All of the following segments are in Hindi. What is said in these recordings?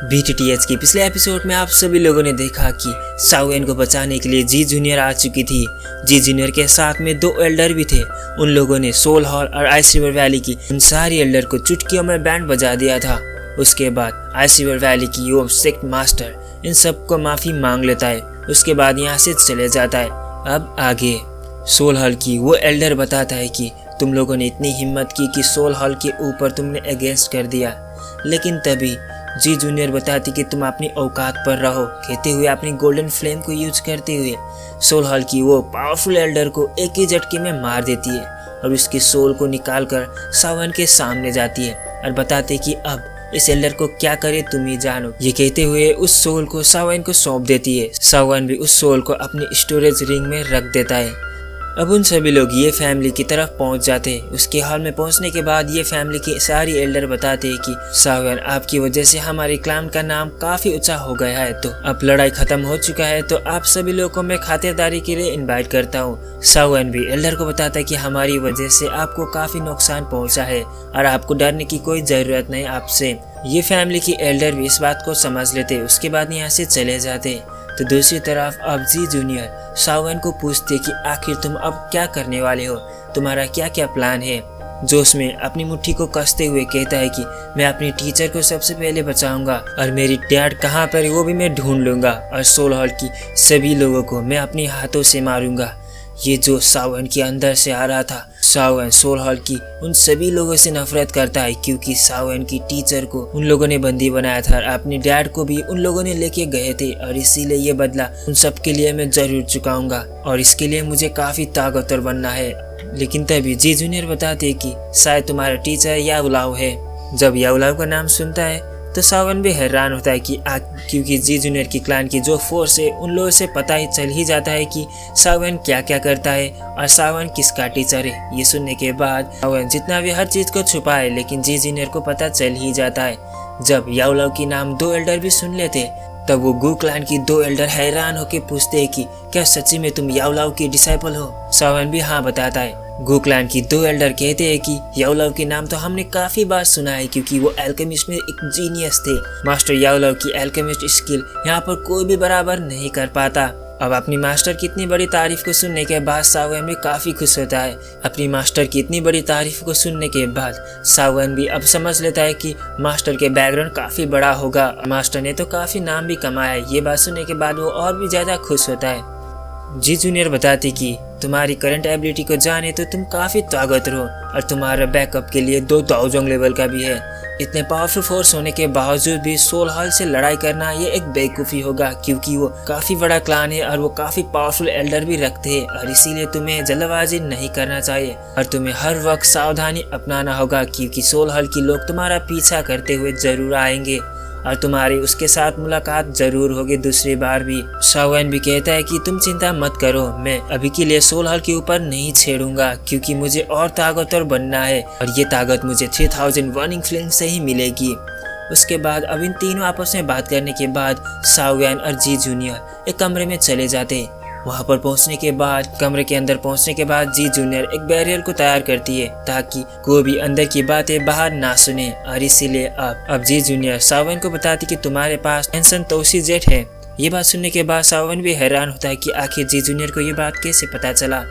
BTTH की पिछले एपिसोड में आप सभी लोगों ने देखा कि सावेन को बचाने के लिए जी जूनियर आ चुकी थी। जी जूनियर के साथ में 2 एल्डर भी थे। उन लोगों ने सोल हॉल और आइस रिवर वैली की उन सारी एल्डर को चुटकियों में बैंड बजा दिया था। उसके बाद आइस रिवर वैली की यो सेक्ट मास्टर इन सबको माफी मांग लेता है। उसके बाद यहाँ से चले जाता है। अब आगे सोल हॉल की वो एल्डर बताता है कि तुम लोगों ने इतनी हिम्मत की कि सोल हॉल के ऊपर तुमने अगेंस्ट कर दिया, लेकिन तभी जी जूनियर बताती कि तुम अपनी औकात पर रहो, कहते हुए अपनी गोल्डन फ्लेम को यूज करते हुए सोल हॉल की वो पावरफुल एल्डर को एक ही झटके में मार देती है और उसकी सोल को निकालकर सावन के सामने जाती है और बताते कि अब इस एल्डर को क्या करे तुम ही जानो। ये कहते हुए उस सोल को सावन को सौंप देती है। सावन भी उस सोल को अपनी स्टोरेज रिंग में रख देता है। अब उन सभी लोग ये फैमिली की तरफ पहुंच जाते हैं। उसके हॉल में पहुंचने के बाद ये फैमिली की सारी एल्डर बताते हैं कि सावन आपकी वजह से हमारे क्लान का नाम काफी ऊंचा हो गया है, तो अब लड़ाई खत्म हो चुका है, तो आप सभी लोगों को मैं खातिरदारी के लिए इनवाइट करता हूँ। सावन भी एल्डर को बताता है कि हमारी वजह से आपको काफी नुकसान पहुँचा है और आपको डरने की कोई जरूरत नहीं आपसे। ये फैमिली की एल्डर भी इस बात को समझ लेते। उसके बाद यहाँ से चले जाते। तो दूसरी तरफ अब जी जूनियर सावन को पूछते कि आखिर तुम अब क्या करने वाले हो, तुम्हारा क्या क्या प्लान है। जोश में अपनी मुट्ठी को कसते हुए कहता है कि मैं अपनी टीचर को सबसे पहले बचाऊंगा और मेरी डैड कहाँ पर वो भी मैं ढूंढ लूंगा और सोल हॉल की सभी लोगों को मैं अपने हाथों से मारूंगा। ये जो सावन के अंदर से आ रहा था। सावन सोल हॉल की उन सभी लोगों से नफरत करता है क्योंकि सावन की टीचर को उन लोगों ने बंदी बनाया था और अपने डैड को भी उन लोगों ने लेके गए थे और इसीलिए ये बदला उन सब के लिए मैं जरूर चुकाऊंगा और इसके लिए मुझे काफी ताकतवर बनना है। लेकिन तभी जी जूनियर बताते कि शायद तुम्हारा टीचर यावलाव है। जब यावलाव का नाम सुनता है तो सावन भी हैरान होता है कि क्योंकि जी जूनियर की क्लान की जो फोर्स है उन लोगों से पता ही चल ही जाता है कि सावन क्या क्या करता है और सावन किसका टीचर है। ये सुनने के बाद सावन जितना भी हर चीज को छुपाए लेकिन जी जूनियर को पता चल ही जाता है। जब यावलाव की नाम 2 एल्डर भी सुन लेते तब वो गू क्लान की 2 एल्डर हैरान होकर पूछते हैं कि क्या सच्ची में तुम यावलाव की डिसाइपल हो। सावन भी हाँ बताता है। गू क्लान की 2 एल्डर कहते हैं कि यावलाव के नाम तो हमने काफी बार सुना है क्योंकि वो एल्केमिस्ट में एक जीनियस थे। मास्टर यावलाव की एल्केमिस्ट स्किल यहाँ पर कोई भी बराबर नहीं कर पाता। अब अपनी मास्टर की इतनी बड़ी तारीफ को सुनने के बाद सावन भी काफी खुश होता है। अपनी मास्टर की इतनी बड़ी तारीफ को सुनने के बाद सावन भी अब समझ लेता है कि मास्टर के बैकग्राउंड काफी बड़ा होगा। मास्टर ने तो काफी नाम भी कमाया है। ये बात सुनने के बाद वो और भी ज्यादा खुश होता है। जी जूनियर बताती कि तुम्हारी करंट एबिलिटी को जाने तो तुम काफी ताकतवर हो और तुम्हारा बैकअप के लिए 2 दाओजोंग लेवल का भी है। इतने पावरफुल फोर्स होने के बावजूद भी सोल हॉल से लड़ाई करना ये एक बेवकूफी होगा क्योंकि वो काफी बड़ा क्लान है और वो काफी पावरफुल एल्डर भी रखते हैं और इसीलिए तुम्हें जल्दबाजी नहीं करना चाहिए और तुम्हें हर वक्त सावधानी अपनाना होगा क्योंकि सोल हॉल की लोग तुम्हारा पीछा करते हुए जरूर आएंगे और तुम्हारी उसके साथ मुलाकात जरूर होगी दूसरी बार भी। सावन भी कहता है कि तुम चिंता मत करो, मैं अभी के लिए सोल हॉल के ऊपर नहीं छेड़ूंगा क्योंकि मुझे और ताकतवर बनना है और ये ताकत मुझे 3000 वर्निंग फ्लेम से ही मिलेगी। उसके बाद अब इन तीनों आपस में बात करने के बाद सावन और जी जूनियर एक कमरे में चले जाते। वहां पर पहुंचने के बाद कमरे के अंदर पहुंचने के बाद जी जूनियर एक बैरियर को तैयार करती है ताकि कोई भी अंदर की बातें बाहर ना सुने और इसीलिए अब जी जूनियर सावन को बताती कि तुम्हारे पास टेंशन तोसी जेट है। ये बात सुनने के बाद सावन भी हैरान होता है कि आखिर जी जूनियर को ये बात कैसे पता चला।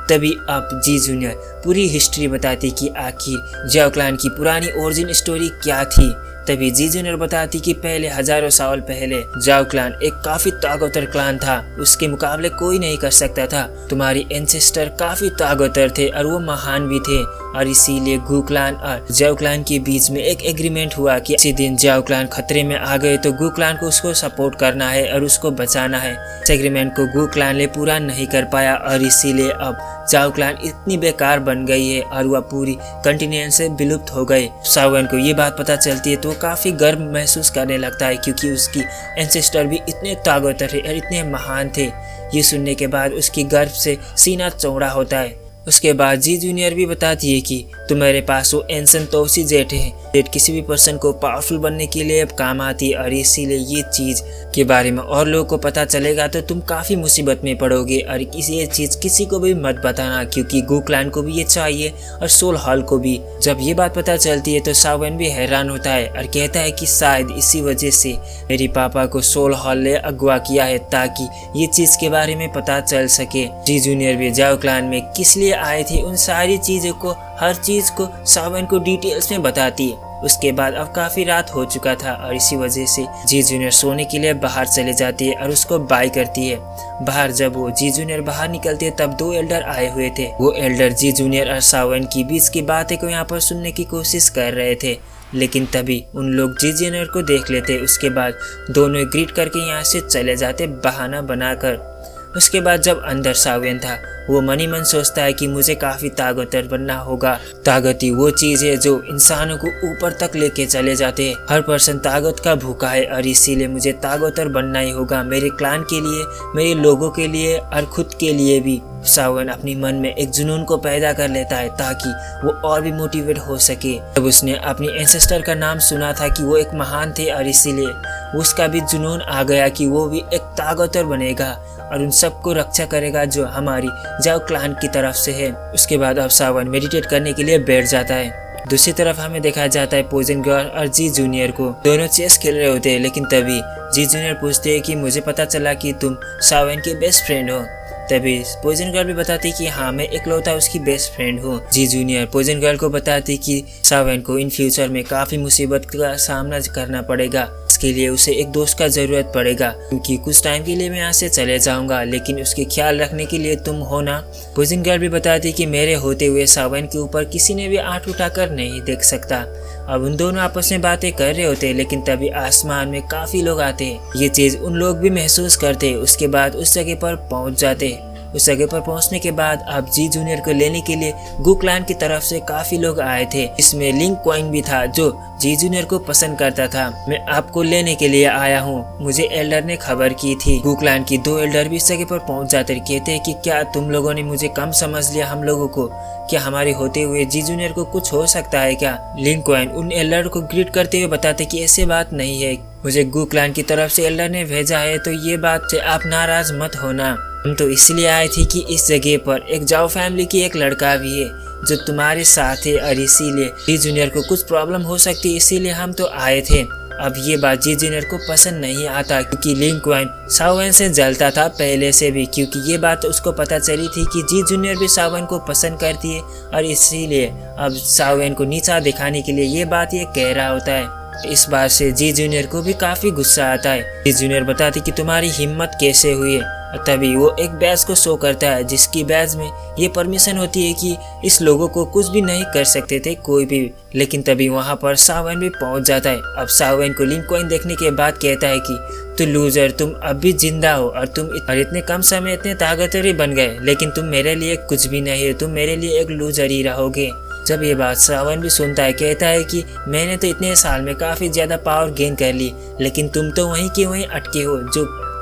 तभी अब जी जूनियर पूरी हिस्ट्री बताती कि आखिर जाओ क्लान की पुरानी ओरिजिन स्टोरी क्या थी। तभी जी जूनियर बताती कि पहले हजारों साल पहले जाओ क्लान एक काफी ताकतवर क्लान था, उसके मुकाबले कोई नहीं कर सकता था। तुम्हारी एंसेस्टर काफी ताकतवर थे और वो महान भी थे और इसीलिए गू क्लान और जाओ क्लान के बीच में एक एग्रीमेंट हुआ कि इसी दिन जाओ क्लान खतरे में आ गए तो गू क्लान को उसको सपोर्ट करना है और उसको बचाना है। इस एग्रीमेंट को गू क्लान ने पूरा नहीं कर पाया और इसीलिए अब जाओ क्लान इतनी बेकार बन गई है और वह पूरी कंटिनेंट से विलुप्त हो गए। सावन को ये बात पता चलती है तो वो काफी गर्व महसूस करने लगता है क्योंकि उसकी एंसेस्टर भी इतने ताकतवर थे और इतने महान थे। ये सुनने के बाद उसकी गर्व से सीना चौड़ा होता है। उसके बाद जी जूनियर भी बताती है कि तुम्हारे पास वो एंसन तोसी जेट है। जेट किसी भी पर्सन को पावरफुल बनने के लिए अब काम आती है और इसीलिए ये चीज के बारे में और लोगों को पता चलेगा तो तुम काफी मुसीबत में पड़ोगे। और ये चीज किसी को भी मत बताना क्योंकि गू क्लैन को भी ये चाहिए और सोल हॉल को भी। जब ये बात पता चलती है तो सावन भी हैरान होता है और कहता है कि शायद इसी वजह से मेरे पापा को सोल हॉल ने अगवा किया है ताकि ये चीज के बारे में पता चल सके। जी जूनियर भी जाओ क्लैन में किस लिए आए थे उन सारी चीजों को, हर चीज को सावन को डिटेल्स में बताती है। उसके बाद अब काफी रात हो चुका था और इसी वजह से जी जूनियर सोने के लिए बाहर चले जाती है और उसको बाय करती है। बाहर जब वो जी जूनियर बाहर निकलते है तब 2 एल्डर आए हुए थे। वो एल्डर जी जूनियर और सावन की बीच की बातें को यहाँ पर सुनने की कोशिश कर रहे थे, लेकिन तभी उन लोग जी जूनियर को देख लेते। उसके बाद दोनों ग्रीट करके यहाँ से चले जाते बहाना बनाकर। उसके बाद जब अंदर सावन था वो मनी मन सोचता है कि मुझे काफी ताकतवर बनना होगा। ताकत ही वो चीज है जो इंसानों को ऊपर तक लेके चले जाते हैं। हर पर्सन ताकत का भूखा है और इसीलिए मुझे ताकतवर बनना ही होगा, मेरे क्लान के लिए, मेरे लोगों के लिए और खुद के लिए भी। सावन अपनी मन में एक जुनून को पैदा कर लेता है ताकि वो और भी मोटिवेट हो सके। जब उसने अपनी एंसेस्टर का नाम सुना था कि वो एक महान थे और इसीलिए उसका भी जुनून आ गया कि वो भी एक ताकतवर बनेगा और उन सबको रक्षा करेगा जो हमारी जाओ क्लान की तरफ से है। उसके बाद अब सावन मेडिटेट करने के लिए बैठ जाता है। दूसरी तरफ हमें देखा जाता है पॉइजन गर्ल और जी जूनियर को। दोनों चेस खेल रहे होते हैं, लेकिन तभी जी जूनियर पूछते हैं कि मुझे पता चला कि तुम सावन के बेस्ट फ्रेंड हो। तभी पॉइजन गर्ल भी बताती कि हाँ मैं इकलौता उसकी बेस्ट फ्रेंड हूँ। जी जूनियर पॉइजन गर्ल को बताती कि सावन को इन फ्यूचर में काफी मुसीबत का सामना करना पड़ेगा, इसके लिए उसे एक दोस्त का जरूरत पड़ेगा क्योंकि कुछ टाइम के लिए मैं यहाँ से चले जाऊंगा, लेकिन उसके ख्याल रखने के लिए तुम हो ना। पॉइजन गर्ल भी बताती कि मेरे होते हुए सावन के ऊपर किसी ने भी आंख उठाकर नहीं देख सकता। अब उन दोनों आपस में बातें कर रहे होते हैं, लेकिन तभी आसमान में काफी लोग आते हैं। ये चीज उन लोग भी महसूस करते हैं। उसके बाद उस जगह पर पहुंच जाते हैं। उस जगह पर पहुंचने के बाद अब जी जूनियर को लेने के लिए गू क्लैन की तरफ से काफी लोग आए थे। इसमें लिंक क्वाइन भी था जो जी जूनियर को पसंद करता था। मैं आपको लेने के लिए आया हूँ, मुझे एल्डर ने खबर की थी। गू क्लैन की 2 एल्डर भी इस जगह पर पहुंच जाते कहते हैं कि क्या तुम लोगों ने मुझे कम समझ लिया हम लोगों को? क्या हमारे होते हुए जी जूनियर को कुछ हो सकता है क्या? लिंक क्वाइन उन एल्डर को ग्रीट करते हुए बताते कि ऐसी बात नहीं है, मुझे गू क्लैन की तरफ से एल्डर ने भेजा है, तो ये बात से आप नाराज मत होना। हम तो इसलिए आए थे कि इस जगह पर एक जाओ फैमिली की एक लड़का भी है जो तुम्हारे साथ है और इसीलिए जी जूनियर को कुछ प्रॉब्लम हो सकती है, इसीलिए हम तो आए थे। अब ये बात जी जूनियर को पसंद नहीं आता क्योंकि लिंक क्वाइन सावन से जलता था पहले से भी, क्योंकि ये बात उसको पता चली थी कि जी जूनियर भी सावन को पसंद करती है और इसीलिए अब सावन को नीचा दिखाने के लिए ये बात ये कह रहा होता है। इस बात से जी जूनियर को भी काफी गुस्सा आता है। जी जूनियर बताती कि तुम्हारी हिम्मत कैसे हुई है। तभी वो एक बैज को शो करता है जिसकी बैज में ये परमिशन होती है कि इस लोगों को कुछ भी नहीं कर सकते थे कोई भी। लेकिन तभी वहाँ पर सावन भी पहुँच जाता है। अब सावन को लिंक क्वाइन देखने के बाद कहता है कि तू लूजर, तुम अब भी जिंदा हो और तुम इतने कम समय इतने ताकतवर बन गए, लेकिन तुम मेरे लिए कुछ भी नहीं हो, तुम मेरे लिए एक लूजर ही रहोगे। जब ये बात सावन भी सुनता है कहता है कि मैंने तो इतने साल में काफी ज्यादा पावर गेन कर ली, लेकिन तुम तो वहीं के वहीं अटके हो।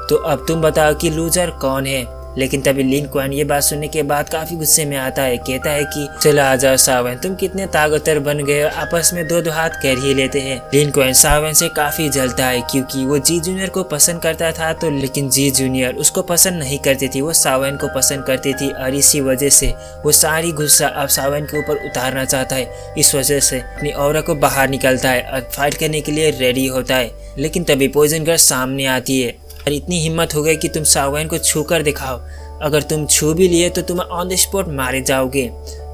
तो अब तुम बताओ कि लूजर कौन है? लेकिन तभी लिंक क्वाइन ये बात सुनने के बाद काफी गुस्से में आता है। कहता है कि चलो आ जाओ सावन, तुम कितने ताकतवर बन गए, आपस में 2 हाथ कर ही लेते हैं। लिंक क्वाइन सावन से काफी जलता है क्योंकि वो जी जूनियर को पसंद करता था तो, लेकिन जी जूनियर उसको पसंद नहीं करती थी, वो सावन को पसंद करती थी और इसी वजह से वो सारी गुस्सा अब सावन के ऊपर उतारना चाहता है। इस वजह से अपनी औरत को बाहर निकलता है और फाइट करने के लिए रेडी होता है। लेकिन तभी पॉइजन गर्ल सामने आती है और इतनी हिम्मत हो गई कि तुम सावन को छू कर दिखाओ, अगर तुम छू भी लिए तो तुम ऑन द स्पॉट मारे जाओगे।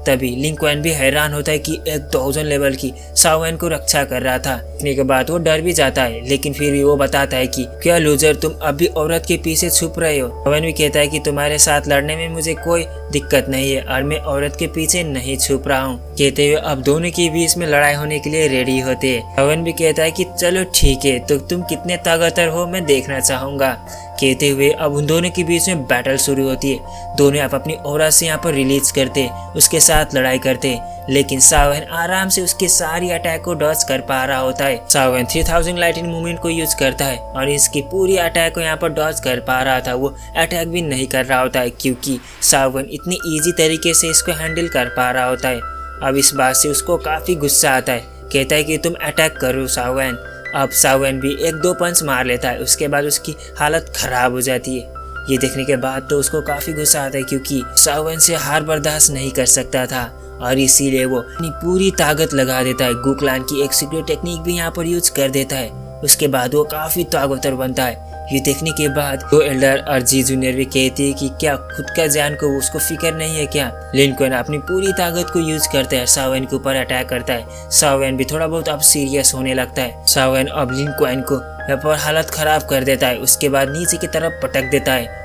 तभी लिंक क्वाइन भी हैरान होता है कि एक 1000 लेवल की सावन को रक्षा कर रहा था। इतने के बाद वो डर भी जाता है, लेकिन फिर भी वो बताता है कि क्या लूजर, तुम अभी औरत के पीछे छुप रहे हो? सावन भी कहता है कि तुम्हारे साथ लड़ने में मुझे कोई दिक्कत नहीं है और मैं औरत के पीछे नहीं छुप रहा हूँ। कहते हुए अब दोनों के बीच में लड़ाई होने के लिए रेडी होते हैं। सावन भी कहता है कि चलो ठीक है, तो तुम कितने ताकतवर हो मैं देखना चाहूंगा। कहते हुए अब उन दोनों के बीच में बैटल शुरू होती है। दोनों आप अपनी ऑरा से यहाँ पर रिलीज करते, उसके साथ लड़ाई करते, लेकिन सावन आराम से उसके सारी अटैक को डॉज कर पा रहा होता है। सावन 3000 लाइटिंग मूवमेंट को यूज करता है और इसकी पूरी अटैक को यहाँ पर डॉज कर पा रहा था। वो अटैक भी नहीं कर रहा होता है क्योंकि सावन इतनी इजी तरीके से इसको हैंडल कर पा रहा होता है। अब इस बात से उसको काफी गुस्सा आता है, कहता है कि तुम अटैक करो सावन। अब सावन भी 1-2 पंच मार लेता है, उसके बाद उसकी हालत खराब हो जाती है। ये देखने के बाद तो उसको काफी गुस्सा आता है क्योंकि सावन से हार बर्दाश्त नहीं कर सकता था और इसीलिए वो अपनी पूरी ताकत लगा देता है। गुकलान की एक सीक्रेट टेक्निक भी यहाँ पर यूज कर देता है। उसके बाद वो काफी ताकतवर बनता है। ये देखने के बाद दो एल्डर और जी जूनियर भी कहती है कि क्या खुद का जान को उसको फिक्र नहीं है क्या। लिंकन अपनी पूरी ताकत को यूज करता है, सावन के ऊपर अटैक करता है। सावन भी थोड़ा बहुत अब सीरियस होने लगता है। सावन अब लिंकन को यहाँ पर हालत खराब कर देता है, उसके बाद नीचे की तरफ पटक देता है